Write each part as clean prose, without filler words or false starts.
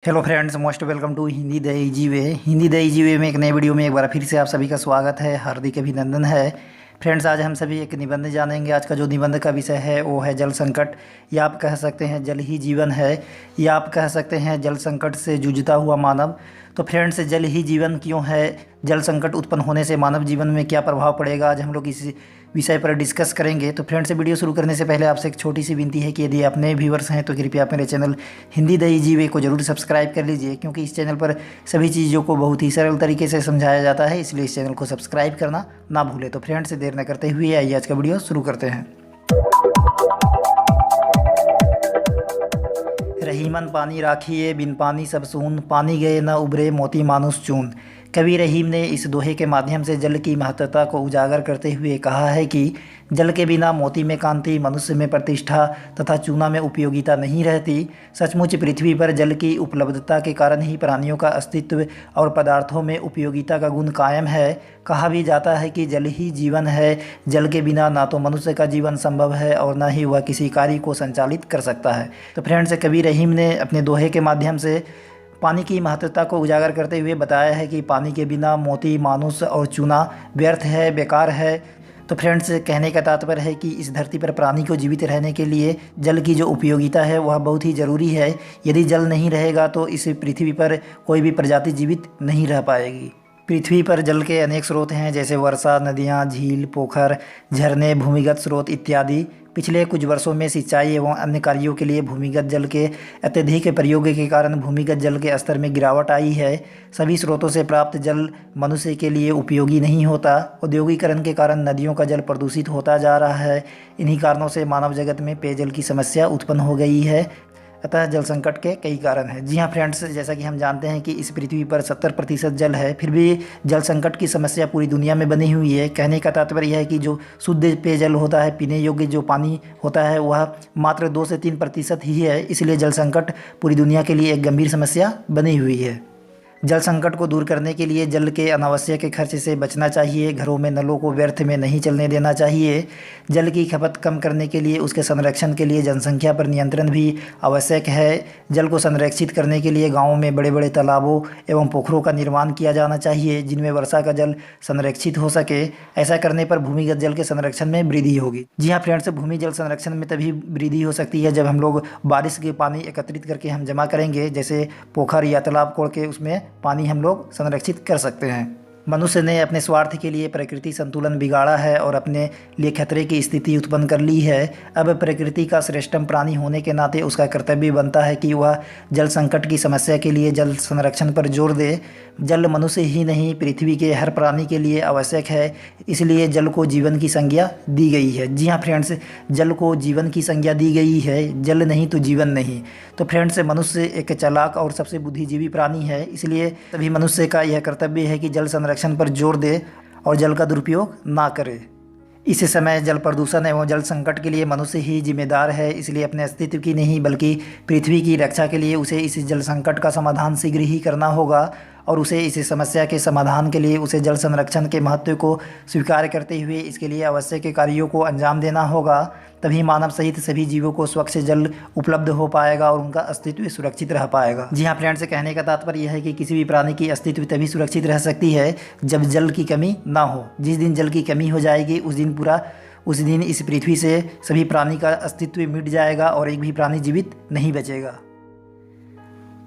Hello friends, most welcome to Hindi the easy way. Hindi the easy way में एक नए video में एक बार फिर से आप सभी का स्वागत है, हार्दिक अभिनंदन है। फ्रेंड्स, आज हम सभी एक निबंध जानेंगे। आज का जो निबंध का विषय है वो है जल संकट, या आप कह सकते हैं जल ही जीवन है, या आप कह सकते हैं जल संकट से जूझता हुआ मानव। तो फ्रेंड्स, जल ही जीवन क्यों है, जल संकट उत्पन्न होने से मानव जीवन में क्या प्रभाव पड़ेगा, आज हम लोग इस विषय पर डिस्कस करेंगे। तो फ्रेंड्स, वीडियो शुरू करने से पहले आपसे एक छोटी सी विनती है कि यदि आप नए व्यूवर्स हैं तो कृपया आप मेरे चैनल हिंदी द इजी वे को जरूर सब्सक्राइब कर लीजिए, क्योंकि इस चैनल पर सभी चीज़ों को बहुत ही सरल तरीके से समझाया जाता है, इसलिए इस चैनल को सब्सक्राइब करना ना भूलें। तो फ्रेंड्स, देर न करते हुए आइए आज का वीडियो शुरू करते हैं। रहीमन पानी राखिए, बिन पानी सब सून, पानी गए न उभरे मोती मानुष चून। कवि रहीम ने इस दोहे के माध्यम से जल की महत्वता को उजागर करते हुए कहा है कि जल के बिना मोती में कांति, मनुष्य में प्रतिष्ठा तथा चूना में उपयोगिता नहीं रहती। सचमुच पृथ्वी पर जल की उपलब्धता के कारण ही प्राणियों का अस्तित्व और पदार्थों में उपयोगिता का गुण कायम है। कहा भी जाता है कि जल ही जीवन है। जल के बिना ना तो मनुष्य का जीवन संभव है और ना ही वह किसी कार्य को संचालित कर सकता है। तो फ्रेंड्स, कवि रहीम ने अपने दोहे के माध्यम से पानी की महत्वता को उजागर करते हुए बताया है कि पानी के बिना मोती, मानुष और चूना व्यर्थ है, बेकार है। तो फ्रेंड्स, कहने का तात्पर्य है कि इस धरती पर प्राणी को जीवित रहने के लिए जल की जो उपयोगिता है वह बहुत ही ज़रूरी है। यदि जल नहीं रहेगा तो इस पृथ्वी पर कोई भी प्रजाति जीवित नहीं रह पाएगी। पृथ्वी पर जल के अनेक स्रोत हैं, जैसे वर्षा, नदियाँ, झील, पोखर, झरने, भूमिगत स्रोत इत्यादि। पिछले कुछ वर्षों में सिंचाई एवं अन्य कार्यों के लिए भूमिगत जल के अत्यधिक प्रयोग के कारण भूमिगत जल के स्तर में गिरावट आई है। सभी स्रोतों से प्राप्त जल मनुष्य के लिए उपयोगी नहीं होता। औद्योगिकरण के कारण नदियों का जल प्रदूषित होता जा रहा है। इन्हीं कारणों से मानव जगत में पेयजल की समस्या उत्पन्न हो गई है। अतः जल संकट के कई कारण हैं। जी हाँ फ्रेंड्स, जैसा कि हम जानते हैं कि इस पृथ्वी पर 70% जल है, फिर भी जल संकट की समस्या पूरी दुनिया में बनी हुई है। कहने का तात्पर्य यह है कि जो शुद्ध पेयजल होता है, पीने योग्य जो पानी होता है, वह मात्र 2 से 3% ही है। इसलिए जल संकट पूरी दुनिया के लिए एक गंभीर समस्या बनी हुई है। जल संकट को दूर करने के लिए जल के अनावश्यक खर्च से बचना चाहिए। घरों में नलों को व्यर्थ में नहीं चलने देना चाहिए। जल की खपत कम करने के लिए उसके संरक्षण के लिए जनसंख्या पर नियंत्रण भी आवश्यक है। जल को संरक्षित करने के लिए गाँवों में बड़े बड़े तालाबों एवं पोखरों का निर्माण किया जाना चाहिए, जिनमें वर्षा का जल संरक्षित हो सके। ऐसा करने पर भूमिगत जल के संरक्षण में वृद्धि होगी। जी हाँ फ्रेंड्स, भूमि जल संरक्षण में तभी वृद्धि हो सकती है जब हम लोग बारिश के पानी एकत्रित करके हम जमा करेंगे, जैसे पोखर या तालाब कोड़ के उसमें पानी हम लोग संरक्षित कर सकते हैं। मनुष्य ने अपने स्वार्थ के लिए प्रकृति संतुलन बिगाड़ा है और अपने लिए खतरे की स्थिति उत्पन्न कर ली है। अब प्रकृति का श्रेष्ठतम प्राणी होने के नाते उसका कर्तव्य बनता है कि वह जल संकट की समस्या के लिए जल संरक्षण पर जोर दे। जल मनुष्य ही नहीं, पृथ्वी के हर प्राणी के लिए आवश्यक है, इसलिए जल को जीवन की संज्ञा दी गई है। जी हाँ फ्रेंड्स, जल को जीवन की संज्ञा दी गई है। जल नहीं तो जीवन नहीं। तो फ्रेंड्स, मनुष्य एक चालाक और सबसे बुद्धिजीवी प्राणी है, इसलिए सभी मनुष्य का यह कर्तव्य है कि जल संरक्षण पर जोर दे और जल का दुरुपयोग ना करे। इस समय जल प्रदूषण एवं जल संकट के लिए मनुष्य ही जिम्मेदार है, इसलिए अपने अस्तित्व की नहीं बल्कि पृथ्वी की रक्षा के लिए उसे इस जल संकट का समाधान शीघ्र ही करना होगा और उसे इस समस्या के समाधान के लिए उसे जल संरक्षण के महत्व को स्वीकार करते हुए इसके लिए आवश्यक कार्यों को अंजाम देना होगा। तभी मानव सहित सभी जीवों को स्वच्छ जल उपलब्ध हो पाएगा और उनका अस्तित्व सुरक्षित रह पाएगा। जी हाँ फ्रेंड्स, कहने का तात्पर्य यह है कि किसी भी प्राणी की अस्तित्व तभी सुरक्षित रह सकती है जब जल की कमी ना हो। जिस दिन जल की कमी हो जाएगी उस दिन इस पृथ्वी से सभी प्राणी का अस्तित्व मिट जाएगा और एक भी प्राणी जीवित नहीं बचेगा।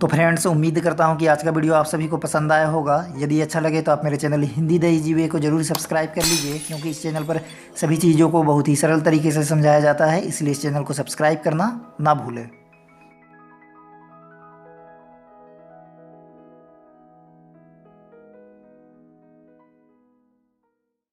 तो फ्रेंड्स, उम्मीद करता हूँ कि आज का वीडियो आप सभी को पसंद आया होगा। यदि अच्छा लगे तो आप मेरे चैनल हिंदी द इजी वे को जरूर सब्सक्राइब कर लीजिए, क्योंकि इस चैनल पर सभी चीज़ों को बहुत ही सरल तरीके से समझाया जाता है, इसलिए इस चैनल को सब्सक्राइब करना ना भूलें।